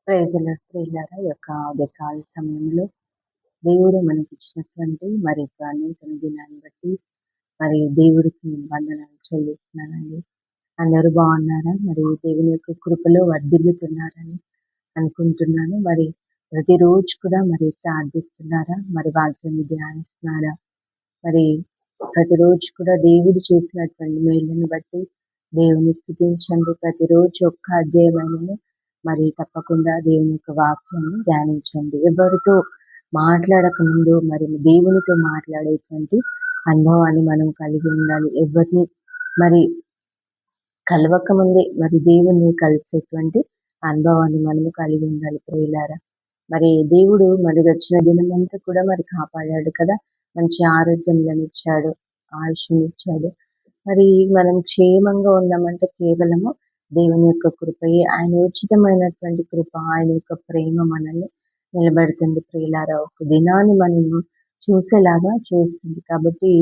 ప్రియులారా ఈ యొక్క ఉదయకాల సమయంలో దేవుడు మనకిచ్చినటువంటి మరి యొక్క నూతన దినాన్ని బట్టి మరి దేవుడికి నేను వందనాలు చెల్లిస్తున్నానండి. అందరూ బాగున్నారా? మరి దేవుని యొక్క కృపలో వర్ధిల్లుతున్నారని అనుకుంటున్నాను. మరి ప్రతిరోజు కూడా మరి ప్రార్థిస్తున్నారా? మరి వాక్యాన్ని ధ్యానిస్తున్నారా? మరి ప్రతిరోజు కూడా దేవుడు చేసినటువంటి మేలుని బట్టి దేవుని స్తుతించండి. ప్రతిరోజు ఒక్క అధ్యాయమైనను మరి తప్పకుండా దేవుని యొక్క వాక్యాన్ని ధ్యానించండి. ఎవరితో మాట్లాడక ముందు మరి దేవునితో మాట్లాడేటువంటి అనుభవాన్ని మనం కలిగి ఉండాలి. ఎవరిని మరి కలవక ముందే మరి దేవుణ్ణి కలిసేటువంటి అనుభవాన్ని మనము కలిగి ఉండాలి ప్రియులారా. మరి దేవుడు మరి వచ్చిన దినమంతా కూడా మరి కాపాడాడు కదా, మంచి ఆరోగ్యంలను ఇచ్చాడు, ఆయుష్ని ఇచ్చాడు. మరి మనం క్షేమంగా ఉన్నామంటే కేవలము దేవుని యొక్క కృపయే. ఆయన ఉచితమైనటువంటి కృప, ఆయన యొక్క ప్రేమ మనల్ని నిలబెడుతుంది ప్రియులారా. ఒక దినాన్ని మనము చూసేలాగా చేస్తుంది. కాబట్టి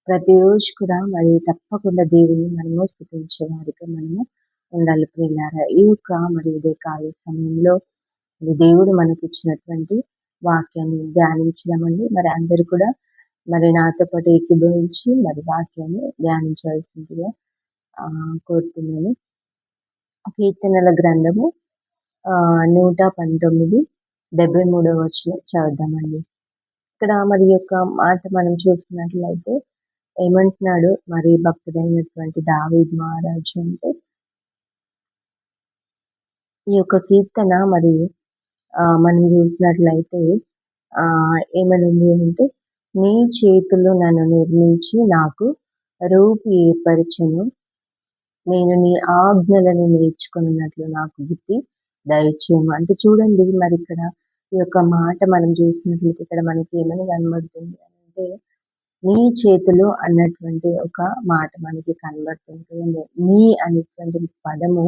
ప్రతిరోజు కూడా మరి తప్పకుండా దేవుని మనము స్తుతించే వారిగా మనము ఉండాలి ప్రియులారా. ఈ యొక్క మరి ఉదయకాల సమయంలో మరి దేవుడు మనకి ఇచ్చినటువంటి వాక్యాన్ని ధ్యానించదామండి. మరి అందరూ కూడా మరి నాతో పాటు ఏకీభవించి మరి వాక్యాన్ని ధ్యానించవలసిందిగా కోరుతున్నాను. కీర్తనల గ్రంథము 119, 73వ వచనం చదువుదామండి. ఇక్కడ మరి యొక్క మాట మనం చూసినట్లయితే ఏమంటున్నాడు మరి భక్తుడైనటువంటి దావీదు మహారాజు అంటే, ఈ యొక్క కీర్తన మరి మనం చూసినట్లయితే ఏమనుంది అంటే, నీ చేతులు నన్ను నిర్మించి నాకు రూపు ఏర్పరచెను, నేను నీ ఆజ్ఞలను నేర్చుకున్నట్లు నాకు బుద్ధి దయచేయము. అంటే చూడండి మరి ఇక్కడ ఈ యొక్క మాట మనం చూసినట్లయితే ఇక్కడ మనకి ఏమని కనబడుతుంది అంటే, నీ చేతులు అన్నటువంటి ఒక మాట మనకి కనబడుతుంది. నీ అనేటువంటి పదము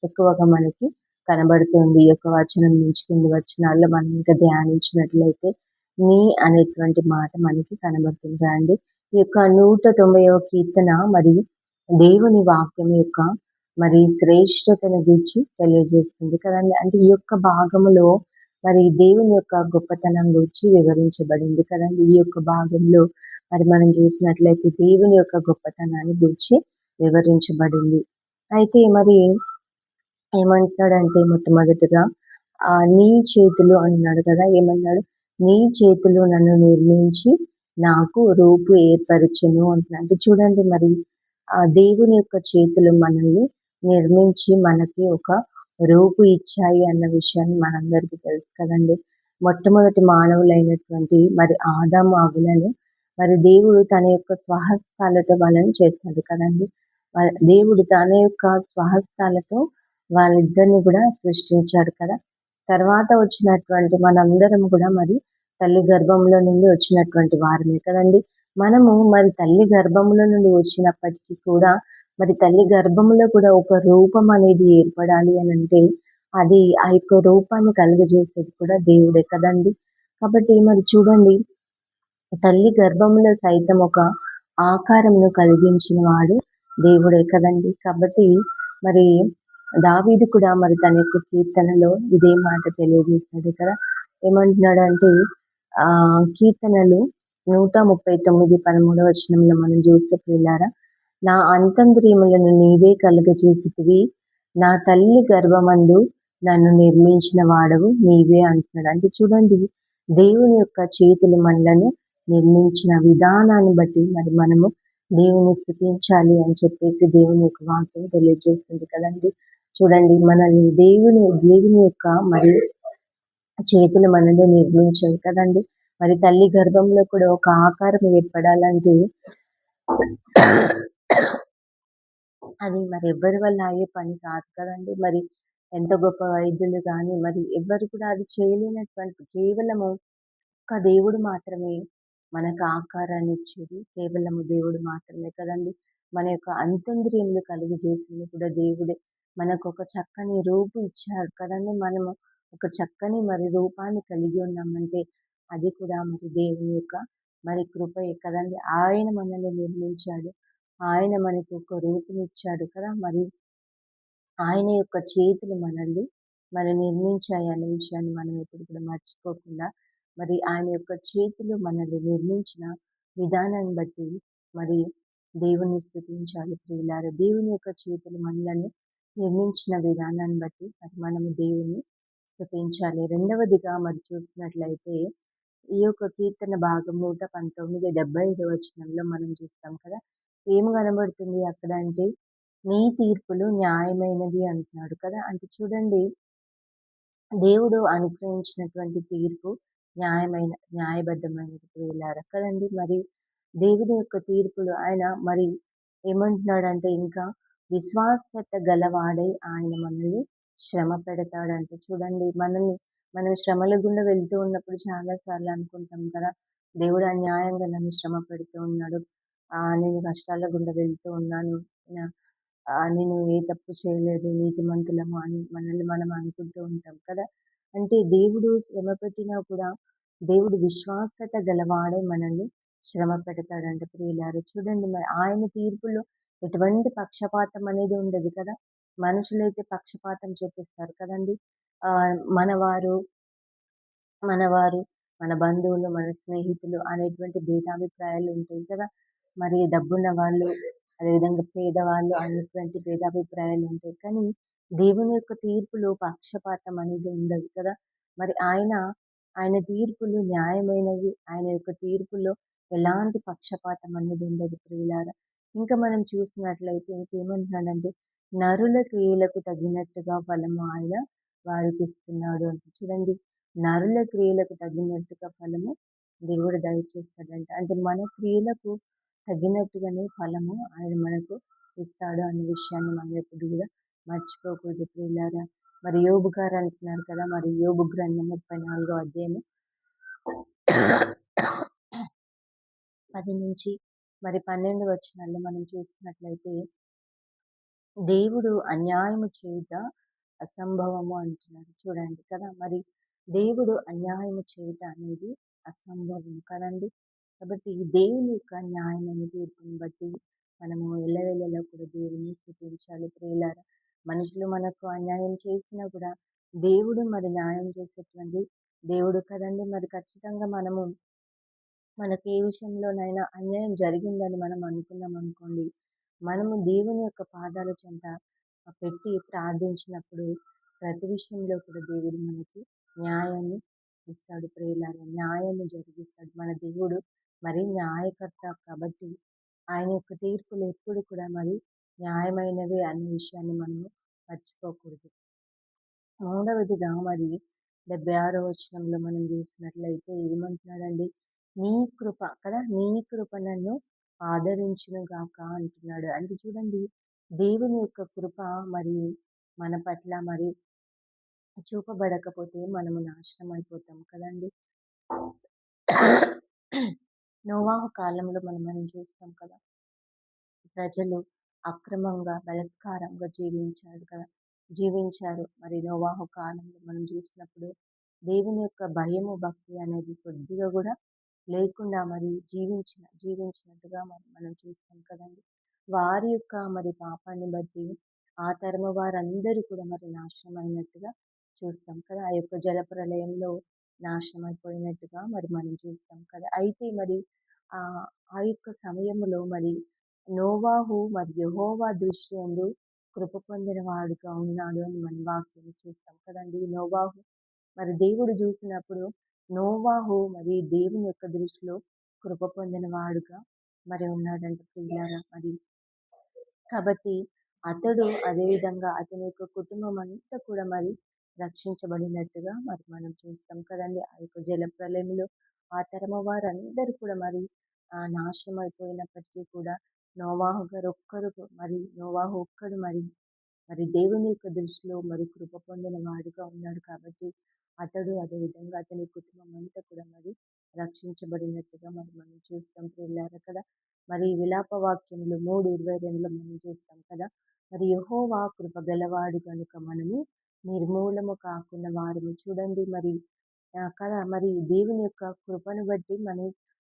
ఎక్కువగా మనకి కనబడుతుంది. ఈ యొక్క వచనం నుంచి కింది వచనాల్లో మనం ఇంకా ధ్యానించినట్లయితే నీ అనేటువంటి మాట మనకి కనబడుతుంది కదండి. ఈ యొక్క 190వ కీర్తన మరి దేవుని వాక్యం యొక్క మరి శ్రేష్టతను గురించి తెలియజేస్తుంది కదండి. అంటే ఈ యొక్క భాగములో మరి దేవుని యొక్క గొప్పతనం గురించి వివరించబడింది కదండి. ఈ యొక్క భాగంలో మరి మనం చూసినట్లయితే దేవుని యొక్క గొప్పతనాన్ని గురించి వివరించబడింది. అయితే మరి ఏమంటున్నాడంటే మొట్టమొదటిగా నీ చేతులు అన్నాడు కదా. ఏమన్నాడు? నీ చేతులు నన్ను నిర్మించి నాకు రూపు ఏర్పరచెను అంటున్నాడు. అంటే చూడండి మరి దేవుని యొక్క చేతులు మనల్ని నిర్మించి మనకి ఒక రూపు ఇచ్చాయి అన్న విషయాన్ని మనందరికీ తెలుసు కదండి. మొట్టమొదటి మానవులైనటువంటి మరి ఆదాము అవ్వలను మరి దేవుడు తన యొక్క స్వహస్తాలతో వాళ్ళని చేశాడు కదండి. దేవుడు తన యొక్క స్వహస్తాలతో వాళ్ళిద్దరిని కూడా సృష్టించాడు కదా. తర్వాత వచ్చినటువంటి మనందరం కూడా మరి తల్లి గర్భంలో నుండి వచ్చినటువంటి వారమే కదండి. మనము మరి తల్లి గర్భంలో నుండి వచ్చినప్పటికీ కూడా మరి తల్లి గర్భంలో కూడా ఒక రూపం అనేది ఏర్పడాలి అని అంటే అది ఆ యొక్క రూపాన్ని కలుగజేసేది కూడా దేవుడే కదండి. కాబట్టి మరి చూడండి, తల్లి గర్భంలో సైతం ఒక ఆకారంను కలిగించిన వాడు దేవుడే కదండి. కాబట్టి మరి దావీదు కూడా మరి తన యొక్క కీర్తనలో ఇదే మాట తెలియజేశాడు కదా. ఏమంటున్నాడు అంటే కీర్తనలు 139, 13వ వచనంలో మనం చూస్తే పిల్లారా, నా అంతర్యములను నీవే కలుగజేసితివి, నా తల్లి గర్భమందు నన్ను నిర్మించిన వాడవు నీవే అంటున్నాడు. అంటే చూడండి, దేవుని యొక్క చేతులు మనలను నిర్మించిన విధానాన్ని బట్టి మరి మనము దేవుని స్తుతించాలి అని చెప్పేసి దేవుని యొక్క వాక్యం తెలియజేస్తుంది కదండి. చూడండి, మనల్ని దేవుని యొక్క మరి చేతులు మనల్ని నిర్మించాయి కదండి. మరి తల్లి గర్భంలో కూడా ఒక ఆకారం ఏర్పడాలంటే అది మరి ఎవరి వల్ల అయ్యే పని కాదు కదండి. మరి ఎంత గొప్ప వైద్యులు కానీ మరి ఎవరు కూడా అది చేయలేనటువంటి కేవలము ఒక్క దేవుడు మాత్రమే మనకు ఆకారాన్ని ఇచ్చేది కేవలము దేవుడు మాత్రమే కదండి. మన యొక్క అంతర్యములు కలుగజేసింది కూడా దేవుడే. మనకు ఒక చక్కని రూపు ఇచ్చాడు కదండి. మనము ఒక చక్కని మరి రూపాన్ని కలిగి ఉన్నామంటే అది కూడా మరి దేవుని యొక్క మరి కృపయే కదండి. ఆయన మనల్ని నిర్మించాడు, ఆయన మనకి ఒక రూపునిచ్చాడు కదా. మరి ఆయన యొక్క చేతులు మనల్ని మనం నిర్మించాయి అనే విషయాన్ని మనం ఎప్పుడు కూడా మర్చిపోకుండా మరి ఆయన యొక్క చేతులు మనల్ని నిర్మించిన విధానాన్ని బట్టి మరి దేవుని స్తుతించాలి ప్రియులారా. దేవుని యొక్క చేతులు మనలను నిర్మించిన విధానాన్ని బట్టి మరి మనము దేవుని స్తుతించాలి. రెండవదిగా మరి చూసినట్లయితే ఈ యొక్క కీర్తన భాగం 119, 75 వచనంలో మనం చూస్తాం కదా. ఏం కనబడుతుంది అక్కడ అంటే, నీ తీర్పులు న్యాయమైనవి అంటున్నాడు కదా. అంటే చూడండి, దేవుడు అనుగ్రహించినటువంటి తీర్పు న్యాయబద్ధమైనది ప్రియులారా కదండి. మరి దేవుని యొక్క తీర్పులు ఆయన మరి ఏమంటున్నాడంటే, ఇంకా విశ్వాసత గలవాడై ఆయన మనల్ని శ్రమ పెడతాడంటే చూడండి, మనం శ్రమల గుండా వెళ్తూ ఉన్నప్పుడు చాలా సార్లు అనుకుంటాం కదా, దేవుడు అన్యాయంగా నన్ను శ్రమ పెడుతూ ఉన్నాడు, నేను కష్టాల గుండా వెళ్తూ ఉన్నాను, నేను ఏ తప్పు చేయలేదు, నీతిమంతులము అని మనల్ని మనం అనుకుంటూ ఉంటాం కదా. అంటే దేవుడు శ్రమ పెట్టినా కూడా దేవుడు విశ్వాసత గలవాడే మనల్ని శ్రమ పెడతాడంట ప్రియులారు. చూడండి, మరి ఆయన తీర్పులో ఎటువంటి పక్షపాతం అనేది ఉండదు కదా. మనుషులైతే పక్షపాతం చూపిస్తారు కదండి. మనవారు మనవారు, మన బంధువులు, మన స్నేహితులు అనేటువంటి భేదాభిప్రాయాలు ఉంటాయి కదా. మరి డబ్బున్న వాళ్ళు, అదేవిధంగా పేదవాళ్ళు అనేటువంటి భేదాభిప్రాయాలు ఉంటాయి. కానీ దేవుని యొక్క తీర్పులో పక్షపాతం అనేది ఉండదు కదా. మరి ఆయన తీర్పులు న్యాయమైనవి. ఆయన యొక్క తీర్పులో ఎలాంటి పక్షపాతం అనేది ఉండదు ప్రియులారా. ఇంకా మనం చూసినట్లయితే ఇంకేమంటున్నాడంటే, నరుల క్రియలకు తగినట్టుగా ఫలము ఆయన వారికి ఇస్తున్నాడు అంటే చూడండి, నరుల క్రియలకు తగినట్టుగా ఫలము దేవుడు దయచేస్తాడంట. అంటే మన క్రియలకు తగినట్టుగానే ఫలము ఆయన మనకు ఇస్తాడు అనే విషయాన్ని మనం ఎప్పుడు కూడా మర్చిపోకూడదు ప్రియులారా. మరి యోబు గారు అంటున్నారు కదా, మరి యోబు గ్రంథం 34వ అధ్యాయము 10 నుంచి మరి 12 వచనాల్లో మనం చూసినట్లయితే, దేవుడు అన్యాయము చేయుట అసంభవము అంటున్నాడు చూడండి కదా. మరి దేవుడు అన్యాయము చేయుట అనేది అసంభవం కదండి. కాబట్టి ఈ దేవుని యొక్క న్యాయమైన తీర్పుని బట్టి మనము ఎల్లవేళలా కూడా దేవుని స్తుతించాలి ప్రియులారా. మనుషులు మనకు అన్యాయం చేసినా కూడా దేవుడు మరి న్యాయం చేసేటువంటి దేవుడు కదండి. మరి ఖచ్చితంగా మనకి ఏ విషయంలోనైనా అన్యాయం జరిగిందని మనం అనుకున్నాం అనుకోండి, మనము దేవుని యొక్క పాదాల చెంత పెట్టి ప్రార్థించినప్పుడు ప్రతి విషయంలో కూడా దేవుడు మనకి న్యాయాన్ని ఇస్తాడు ప్రియులారా. న్యాయాన్ని జరిగిస్తాడు మన దేవుడు. మరి న్యాయకర్త కాబట్టి ఆయన యొక్క తీర్పులు ఎప్పుడు కూడా మరి న్యాయమైనవే అనే విషయాన్ని మనము మర్చిపోకూడదు. మూడవదిగా మరి 76వ వచనంలో మనం చూసినట్లయితే ఏమంటున్నాడండి, నీ కృప కదా, నీ కృప నన్ను ఆదరించును గాక అంటున్నాడు. అంటే చూడండి, దేవుని యొక్క కృప మరి మన పట్ల మరి చూపబడకపోతే మనము నాశనం అయిపోతాం కదండి. నోవాహు కాలంలో మనం చూస్తాం కదా, ప్రజలు అక్రమంగా బలాత్కారంగా జీవించారు. మరి నోవాహు కాలంలో మనం చూసినప్పుడు దేవుని యొక్క భయము భక్తి అనేది కొద్దిగా కూడా లేకుండా మరి జీవించినట్టుగా మనం చూస్తాం కదండి. వారి యొక్క మరి పాపాన్ని బట్టి ఆ తరము వారందరూ కూడా మరి నాశనం అయినట్టుగా చూస్తాం కదా. ఆ యొక్క జల ప్రళయంలో నాశనం అయిపోయినట్టుగా మరి మనం చూస్తాం కదా. అయితే మరి ఆ ఆ యొక్క సమయంలో మరి నోవాహు మరి యెహోవా దృష్టి యందు కృప పొందిన వాడుగా ఉన్నాడు అని మన వాక్యం చూస్తాం కదండి. నోవాహు మరి దేవుడు చూసినప్పుడు నోవాహు మరి దేవుని యొక్క దృష్టిలో కృప పొందిన వాడుగా మరి ఉన్నాడంట ప్రియులారా. మరి కాబట్టి అతడు అదేవిధంగా అతని యొక్క కుటుంబం అంతా కూడా మరి రక్షించబడినట్టుగా మరి మనం చూస్తాం కదండి. ఆ యొక్క జల ప్రళయంలో ఆ తరమ వారందరూ కూడా మరి నాశనం అయిపోయినప్పటికీ కూడా నోవాహు ఒక్కడు మరి దేవుని యొక్క దృష్టిలో మరి కృప పొందిన వాడుగా ఉన్నాడు కాబట్టి అతడు అదేవిధంగా అతని కుటుంబం అంతా కూడా మరి రక్షించబడినట్టుగా మరి మనం చూస్తాం ప్రియులారా కదా. మరి విలాప వాక్యములు 3:22లో మనం చూస్తాం కదా, మరి యెహోవా కృప గలవాడు కనుక మనము నిర్మూలము కాకున్న వారము. చూడండి మరి కదా, మరి దేవుని యొక్క కృపను బట్టి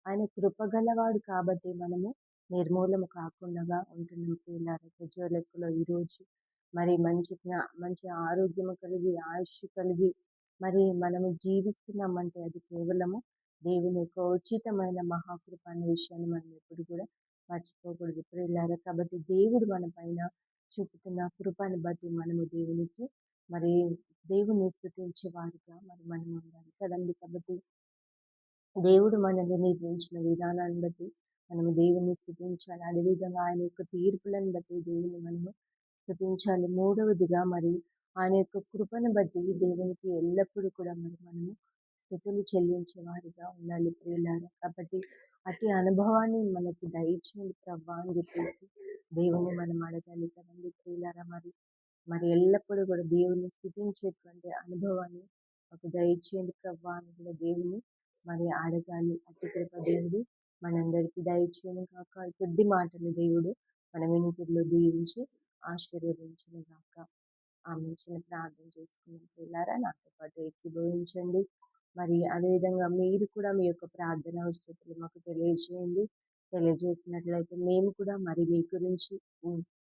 ఆయన కృప గలవాడు కాబట్టి మనము నిర్మూలము కాకుండా ఉంటున్నాం ప్రియులారా. సజీవ లెక్కలో ఈరోజు మరి మంచి ఆరోగ్యము కలిగి, ఆయుష్ కలిగి మరి మనము జీవిస్తున్నామంటే అది కేవలము దేవుని యొక్క ఉచితమైన మహాకృప అనే విషయాన్ని మనం ఎప్పుడు కూడా మర్చిపోకూడదు ప్రియులారా. కాబట్టి దేవుడు మన పైన చూపుతున్న కృపను బట్టి మనము మరి దేవుని స్తుతించే వారిగా మరి మనం ఉండాలి కదండి. కాబట్టి దేవుడు మనల్ని నిర్మించిన విధానాన్ని బట్టి మనము దేవుని స్తుతించాలి. అదేవిధంగా ఆయన యొక్క తీర్పులను బట్టి దేవుని మనము స్తుతించాలి. మూడవదిగా మరి ఆయన యొక్క కృపను బట్టి దేవునికి ఎల్లప్పుడూ కూడా మరి మనము స్తుతులు చెల్లించే వారిగా ఉండాలి ప్రియులారా. కాబట్టి అట్టి అనుభవాన్ని మనకి దయచేయండి ప్రభా అని చెప్పేసి దేవుని మనం అడగాలి కదండి ప్రియులారా. మరి ఎల్లప్పుడూ కూడా దేవుని స్తుతించేటువంటి అనుభవాన్ని మాకు దయచేయండి ప్రభా అని కూడా దేవుని మరి అడగాలి. అట్టి కృప దేవుడు మనందరికీ దయచేయను కాక. ఈ కొద్ది మాటలు దేవుడు మన వినికిడిలో దీవించి ఆశీర్వదించును గాక. ఆమె చిన్న ప్రార్థన చేసుకున్నాం పిల్లారా, నాతో పాటు ఏకీభవించండి. మరి అదేవిధంగా మీరు కూడా మీ యొక్క ప్రార్థన అవసరతలు మాకు తెలియజేయండి. తెలియజేసినట్లయితే మేము కూడా మరి మీ గురించి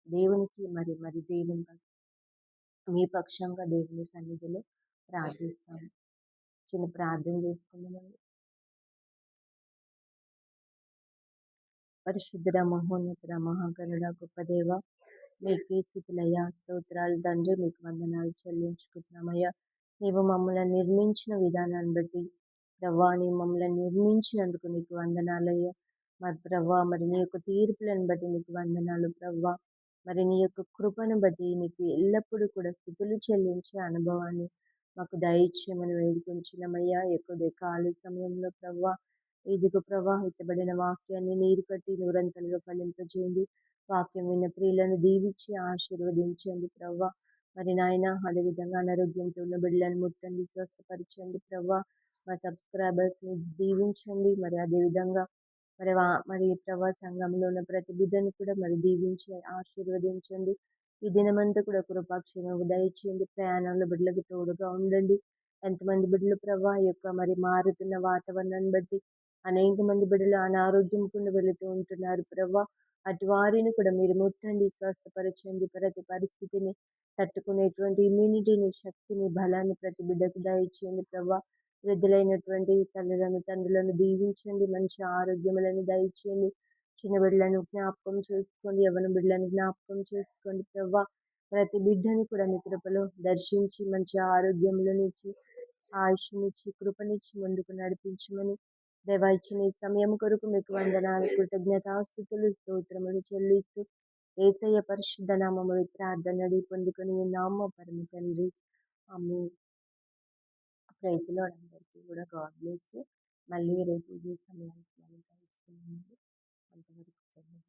దేవునికి మరి దేవుని మీ పక్షంగా దేవుని సన్నిధిలో ప్రార్థిస్తాము. చిన్న ప్రార్థన చేసుకుందామండి. పరిశుద్ధుడ, మహోన్నతుడ, మహాగణుడ, గొప్ప దేవ, మీకే స్థితులయ్యా, స్తోత్రాలు తండ్రి. మీకు వందనాలు చెల్లించుకుంటున్నామయ్యా. నీవు మమ్మల్ని నిర్మించిన విధానాన్ని బట్టి ప్రభా, నీవు మమ్మల్ని నిర్మించినందుకు నీకు వందనాలయ్యా. మరి ప్రభా, మరి నీ యొక్క తీర్పులను బట్టి నీకు వందనాలు ప్రభా. మరి నీ యొక్క కృపను బట్టి నీకు ఎల్లప్పుడూ కూడా స్థుతులు చెల్లించే అనుభవాన్ని మాకు దయచేయమని వేడుకొంచున్నామయ్యా. ఎక్కువ ఖాళీ సమయంలో ప్రభా, ఇదిగో ప్రవాహితబడిన వాక్యాన్ని నీరు కట్టి నూరంతలుగా ఫలింపజేయండి. వాక్యం విన్న ప్రియులను దీవించి ఆశీర్వదించండి ప్రభా. మరి నాయన అదేవిధంగా అనారోగ్యంతో ఉన్న బిడ్డలను ముట్టండి, స్వస్థపరచండి ప్రభా. మా సబ్స్క్రైబర్స్ ని దీవించండి. మరి అదేవిధంగా మరి ప్రభా సంఘంలో ఉన్న ప్రతి బిడ్డను కూడా మరి దీవించి ఆశీర్వదించండి. ఈ దినమంతా కూడా కృపాక్షేమం దయచేయండి. ప్రయాణంలో బిడ్డలకు తోడుగా ఉండండి. ఎంతమంది బిడ్డలు ప్రభా యొక్క మరి మారుతున్న వాతావరణాన్ని బట్టి అనేక మంది బిడ్డలు అనారోగ్యం కుండా వెళుతూ ఉంటున్నారు ప్రభా. అటు వారిని కూడా మీరు ముట్టండి, స్వస్థపరచండి. ప్రతి పరిస్థితిని తట్టుకునేటువంటి ఇమ్యూనిటీని, శక్తిని, బలాన్ని ప్రతి బిడ్డకు దయచేయండి ప్రభా. వృద్ధులైనటువంటి తల్లులను తండ్రులను దీవించండి. మంచి ఆరోగ్యములను దయచేయండి. చిన్న బిడ్డలను జ్ఞాపకం చేసుకోండి, యవ్వన బిడ్డలను జ్ఞాపకం చేసుకోండి ప్రభా. ప్రతి బిడ్డను కూడా మీ కృపలో దర్శించి మంచి ఆరోగ్యములనిచ్చి, ఆయుష్నిచ్చి, కృపనిచ్చి ముందుకు నడిపించమని దేవా ఇచ్చిన ఈ సమయం కొరకు మీకు వందనాలు, కృతజ్ఞతాస్తుతులు, స్తోత్రములు చెల్లిస్తూ యేసయ్య పరిశుద్ధ నామములో ప్రార్థన అడిగి పొందుకొని నామ పరమ తండ్రి. ఆమేన్. Praise Lord. అందరికీ కూడా గాడ్ బ్లెస్ యు. మళ్ళీ రేపు ఈ సమయానికి మనం కలుసుకుందాం. అంతవరకు సెలవు.